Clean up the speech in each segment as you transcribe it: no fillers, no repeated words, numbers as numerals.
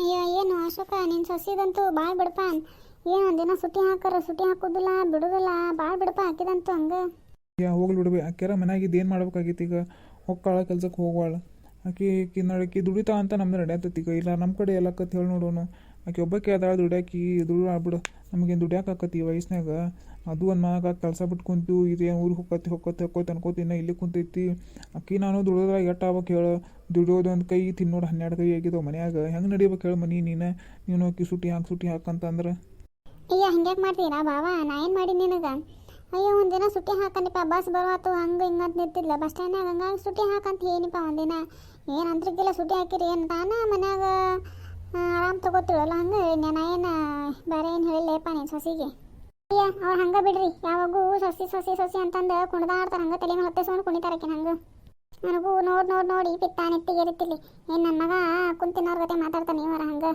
ಅಯ್ಯೋ ಏನು ಅಶೋಕ ನಿನ್ನ ಸೊಸಿದಂತೂ ಭಾಳ ಬಿಡಪ್ಪ. ಏನು ಒಂದಿನ ಸುಟಿ ಹಾಕರ ಸುಟಿ ಹಾಕೋದಿಲ್ಲ ಬಿಡೋದಿಲ್ಲ, ಭಾಳ ಬಿಡಪ್ಪ ಹಾಕಿದಂತೂ ಹಂಗೆ. ಹೋಗ್ಲಿ ಬಿಡ್ಬಿ. ಆಕೆರ ಮನ್ಯಾಗಿದ್ದು ಏನು ಮಾಡ್ಬೇಕಾಗಿತ್ತು ಈಗ? ಹೊಕ್ಕಾಳ ಕೆಲ್ಸಕ್ಕೆ ಹೋಗುವಾಳ. ಆಕಿ ನಡಕಿ ದುಡಿತಾ ಅಂತ ನಮ್ದು ನಡೆಯತ್ತೈತಿ ಈಗ. ಇಲ್ಲ ನಮ್ಮ ಕಡೆ ಎಲ್ಲ ಕತ್ ಹೇಳಿ ನೋಡೋನು. ಆಕೆ ಒಬ್ಬಕ್ಕೆ ಅದಾಳ ದುಡ್ಯಾಕಿ ದುಡ್ಡು ನಮಗೇನು ದುಡ್ಯಾಕೆ ಆಕತಿ ಈ ವಯಸ್ಸಿನಾಗ. ಅದು ಒಂದು ಮಗ ಕೆಲಸ ಬಿಟ್ಟು ಕುಂತು ಇದೇನು ಊರಿಗೆ ಹೊಕ್ಕತಿ ಅನ್ಕೋತಿನ ಇಲ್ಲಿ ಕುಂತೈತಿ. ಅಕ್ಕಿ ನಾನು ದುಡಿದ್ರೆ ಎಷ್ಟು ಆಗ್ಬೇಕು ಹೇಳು? ದುಡಿಯೋದು ಒಂದು ಕೈ ತಿನ್ನೋಡು 12 ಕೈ ಆಗಿದಾವೆ ಮನ್ಯಾಗ. ಹೆಂಗೆ ನಡಿಬೇಕು ಹೇಳು ಮನೆ ನೀನು ಅಕ್ಕಿ ಸುಟಿ ಹಾಕಂತಂದ್ರೆ? ಅಯ್ಯ ಹಂಗ್ಯಾಕೆ ಮಾಡ್ತೀರಾ ಬಾವ? ನಾ ಏನು ಮಾಡಿ ನಿನಗೆ? ಅಯ್ಯೋ ಒಂದಿನ ಸುಟಿ ಹಾಕನಿಪ್ಪ, ಬಸ್ ಬರುವಾತು ಹಂಗೆ ಹಿಂಗೆ ಅಂತ ನಿಂತಿದ್ಲ ಬಸ್ ಸ್ಟ್ಯಾಂಡ್ನಾಗ. ಹಂಗಾಗಿ ಸುಟಿ ಹಾಕಂತ ಏನಿಪ್ಪ ಒಂದಿನ ಏನು ಅಂತ್ರಕ್ಕೆಲ್ಲ ಸುಟಿ ಹಾಕಿರಿ ಏನು ತಾನ ಮನ್ಯಾಗ ಆರಾಮ್ ತಗೋತಿಳಲ್ಲ. ಹಂಗೆ ನಾ ಏನು ಬೇರೆ ಏನು ಹೇಳಿಲ್ಲಪ್ಪ ನೀನು ಸೊಸಿಗೆ. ಅಯ್ಯ ಅವ್ರು ಹಂಗೆ ಬಿಡ್ರಿ, ಯಾವಾಗೂ ಸೊಸಿ ಅಂತಂದು ಕುಣ್ದಾಡ್ತಾರೆ. ಹಂಗೆ ತಲೆ ಮೇಲೆ ಹೊತ್ತಿಸ್ಕೊಂಡು ಕುಣಿತಾರಕ್ಕೆ. ಹಂಗೆ ನನಗೂ ನೋಡಿ ಪಿತ್ತ ನೆತ್ತಿಗೆ ಇರುತ್ತಿಲ್ಲಿ. ಏನು ನನ್ನ ಮಗ ಕುಂತಿನವ್ರ ಗತೆ ಮಾತಾಡ್ತಾನೆ ಇವರ ಹಂಗೆ.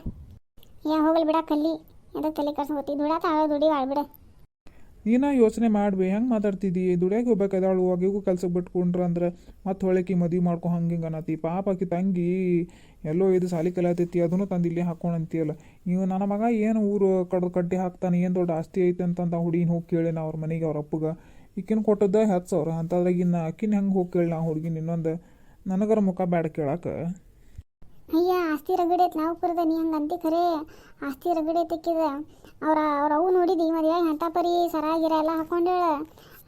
ಹೋಗಲಿ ಬಿಡ ಕಲ್ಲಿ, ಎದಕ್ಕೆ ತಲೆ ಕರ್ಸ್ಕೊತಿ? ದುಡಾತ ದುಡಿ ಆಳ್ಬಿಡ. ನೀನ ಯೋಚನೆ ಮಾಡ್ಬಿ. ಹೆಂಗೆ ಮಾತಾಡ್ತಿದ್ದಿ? ದುಡಿಯಾಕೆ ಹೋಗ್ಬೇಕಾದಳು ಆಗಿಗೂ ಕೆಲ್ಸಕ್ಕೆ ಬಿಟ್ಕೊಂಡ್ರ ಅಂದ್ರೆ ಮತ್ತೆ ಹೊಳಕಿ ಮದುವೆ ಮಾಡ್ಕೊ ಹಂಗೆ ಹಿಂಗೆ ಅನ್ನತಿ. ಪಾಪ ಆಕಿ ತಂಗಿ ಎಲ್ಲೋ ಇದು ಸಾಲಿ ಕಲಿಯತೈತಿ, ಅದನ್ನು ತಂದು ಇಲ್ಲಿ ಹಾಕ್ಕೊಂಡಂತೀಯಲ್ಲ. ನೀವು ನನ್ನ ಮಗ ಏನು ಊರು ಕಡ್ಡಿ ಹಾಕ್ತಾನೆ, ಏನು ದೊಡ್ಡ ಆಸ್ತಿ ಐತೆ ಅಂತಂದು ಹುಡುಗಿನ ಹೋಗಿ ಕೇಳಿ ನಾ ಅವ್ರ ಮನೆಗೆ ಅವ್ರ ಅಪ್ಪಗೆ. ಈಕಿನ ಕೊಟ್ಟದ್ದ 10,000 ಅಂತದ್ರಾಗ ಇನ್ನು ಅಕ್ಕಿನ ಹೆಂಗೆ ಹೋಗಿ ಕೇಳಿ ನಾ ಹುಡುಗಿನ ಇನ್ನೊಂದು ನನಗರ ಮುಖ ಬೇಡ ಕೇಳಕ್ಕೆ. ಅಯ್ಯ ಆಸ್ತಿ ರಗಡೆ ಐತೆ ನಾವು ಕುರ್ದ ನೀ ಹಂಗೆ ಅಂತಿ ಖರೆ. ಆಸ್ತಿ ರಗಡೆ ತೆಕ್ಕಿದ ಅವ್ರ ಅವು ನೋಡಿದಿ ಮದುವೆ ಹೆಂಟ ಪರಿ ಸರಾಗಿರ ಎಲ್ಲ ಹಾಕೊಂಡೇಳ.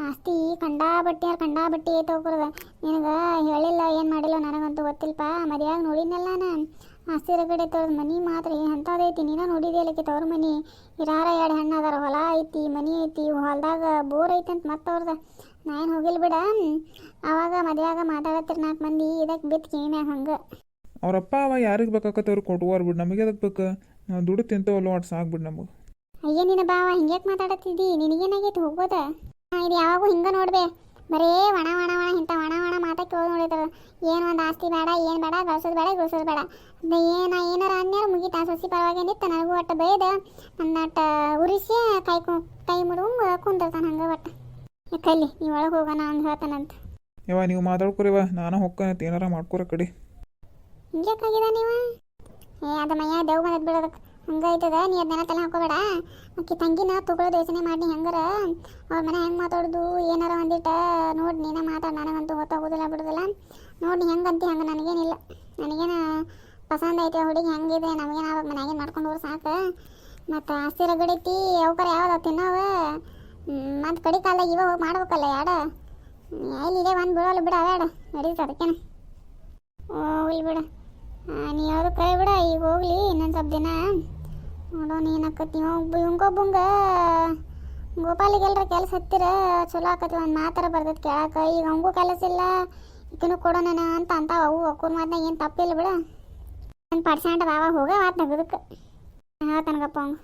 ಆಸ್ತಿ ಕಂಡಾಬಟ್ಟಿ ಐತೆ ಹೋಗ್ರದ. ನಿನಗೆ ಹೇಳಿಲ್ಲ ಏನು ಮಾಡಿಲ್ಲ ನನಗಂತೂ ಗೊತ್ತಿಲ್ಲಪ್ಪ. ಮದುವೆಯಾಗ ನೋಡಿದ್ನಲ್ಲ ನಾನು. ಆಸ್ತಿ ರಗಡೆ ಐತವ್ರದ್ದು. ಮನೆ ಮಾತ್ರ ಎಂಥದೈತಿ ನೀನು ನೋಡಿದೆಯಲ್ಲಕ್ಕೆ ತವ್ರ ಮನೆ. ಇರಾರ 2 ಹೆಣ್ಣು ಅದಾರ, ಹೊಲ ಐತಿ ಮನೆ ಐತಿ, ಹೊಲದಾಗ ಬೋರ್ ಐತೆ ಅಂತ ಮತ್ತೆ ಅವ್ರದ್ದು. ನಾ ಏನು ಹೋಗಿಲ್ಲ ಬಿಡ. ಅವಾಗ ಮದುವೆಯಾಗ ಮಾತಾಡತ್ತಿರ 4 ಮಂದಿ ಇದಕ್ಕೆ ಬಿತ್ತು ಕಿವಿಮ್ಯಾಗ ಹಂಗೆ. ಅವ್ರಪ್ಪ ಅವ ಯಾರಿಗೆ ಬೇಕಾಕತ್ತೆ ಅವ್ರಿಗೆ ಕೊಟ್ಟುವಾರ್ ಬಿಡು. ನಮಗೆ ಅದಕ್ಕೆ ಬೇಕು? ನಾವು ದುಡ್ಡು ತಿಂತೇವಲ್ಲ ಅಷ್ಟು ಸಾಕ್ಬಿಡು ನಮಗೆ. ಅಯ್ಯ ನಿನ್ನ ಬಾವ ಹಿಂಗ್ಯಾಕೆ ಮಾತಾಡತ್ತಿದ್ದಿ? ನಿನಗೇನಾಗೈತಿ ಹೋಗೋದ? ಇದು ಯಾವಾಗೂ ಹಿಂಗೆ ನೋಡ್ಬೇ, ಬರೇ ಒಣ ಇಂಥ ಒಣ ಮಾತಕ್ಕೆ ಹೋಗಿ ನೋಡಿದ್ರು. ಏನು ಒಂದು ಆಸ್ತಿ ಬೇಡ, ಏನು ಬೇಡ, ಗಳಿಸೋದು ಬೇಡ. ಏನಾರ ಅನ್ಯಾರ ಮುಗೀತಾ ಸೊಸಿ ಪರವಾಗಿ ನಿಂತು ನನಗೂ ಒಟ್ಟು ಬೈದ ನನ್ನ ಉರಿಸಿ ಕೈ ಮುಡ್ಕೊಂಡು ಕುಂದಿರ್ತಾನೆ ಹಂಗೆ. ಒಟ್ಟು ಕಲ್ಲಿ ನೀವು ಒಳಗೆ ಹೋಗೋಣ ಹಂಗೆ ಹೇಳ್ತಾನಂತ. ನೀವು ಮಾತಾಡ್ಕೊರಿವ, ನಾನು ಹೋಗ್ತಾನಂತ ಏನಾರ ಮಾಡ್ಕೊರ ಕಡೆ. ಹಿಂಗ್ಯಾಕಾಗಿದ ನೀವು? ಅದು ಮಯ್ಯ ದೇವ್ ಬಂದದ್ದು ಬಿಡೋದಕ್ಕೆ ಹಂಗೆ ಐತದ. ನೀ ಅದನ್ನೆಲ್ಲ ತಲೆ ಹಾಕೋಬೇಡ. ಅಕ್ಕಿ ತಂಗಿನ ತಗೊಳ್ಳೋದು ಯೋಚನೆ ಮಾಡಿ ಹೆಂಗಾರ ಅವ್ರ ಮನೆ ಹೆಂಗೆ ಮಾತಾಡೋದು ಏನಾರ ಒಂದಿಟ್ಟ ನೋಡಿ ನೀನೇ ಮಾತಾಡಿ. ನನಗಂತೂ ಗೊತ್ತಾಗೋದಿಲ್ಲ ಬಿಡೋದಿಲ್ಲ. ನೋಡಿ ಹೆಂಗೆ ಅಂತಿ ಹಂಗೆ. ನನಗೇನು ಪಸಂದ್ ಐತೆ ಹುಡುಗಿ ಹೆಂಗಿದೆ. ನಮಗೇನು ಆವಾಗ ಮನೆಯಾಗೇನು ಮಾಡ್ಕೊಂಡು ಹೋಗಿ ಸಾಕು. ಮತ್ತು ಆಸ್ತಿ ರಗಡೈತಿ ಅವಕರ ಯಾವ್ದು ತಿನ್ನೋವ. ಮತ್ತು ಕಡಿ ಕಾಲದಾಗ ಇವಾಗ ಹೋಗಿ ಮಾಡ್ಬೇಕಲ್ಲ ಯಾಡ. ಇಲ್ಲಿದೆ ಒಂದು ಬಿಡೋಲ್ಲ ಬಿಡ ಅವೇಡ ನಡೀತದೆ ಅದಕ್ಕೇನು. ಹೋಗ್ಲಿ ಬಿಡ, ನೀ ಯಾವುದು ಕೈ ಬಿಡ. ಈಗ ಹೋಗ್ಲಿ ಇನ್ನೊಂದು ಸ್ವಲ್ಪ ದಿನ ನೋಡೋಣ ಏನಾಕತಿ. ಇವಂಗೊಬ್ಬಂಗ ಗೋಪಾಲಿಗೆಲ್ರ ಕೆಲಸ ಹತ್ತಿರ ಚಲೋ ಆಕತಿ. ಒಂದು ಮಾತಾರ ಬರ್ತೈತಿ ಕೇಳಕ್ಕೆ. ಈಗ ಅವಂಗೂ ಕೆಲಸ ಇಲ್ಲ, ಈಕಿನೂ ಕೊಡೋಣ ಅಂತ ಅಂತಾವ ಅವು. ಅಕ್ಕೂರ್ ಮಾತನಾಗ ಏನು ತಪ್ಪಿಲ್ಲ ಬಿಡ. ಒಂದು ಪಡ್ಸಾಂಡ ಬಾವ ಹೋಗ ಮಾತು ನಗದಕ್ಕೆ ಹೇಳ್ತಾನಗಪ್ಪ ಅವಂಗ.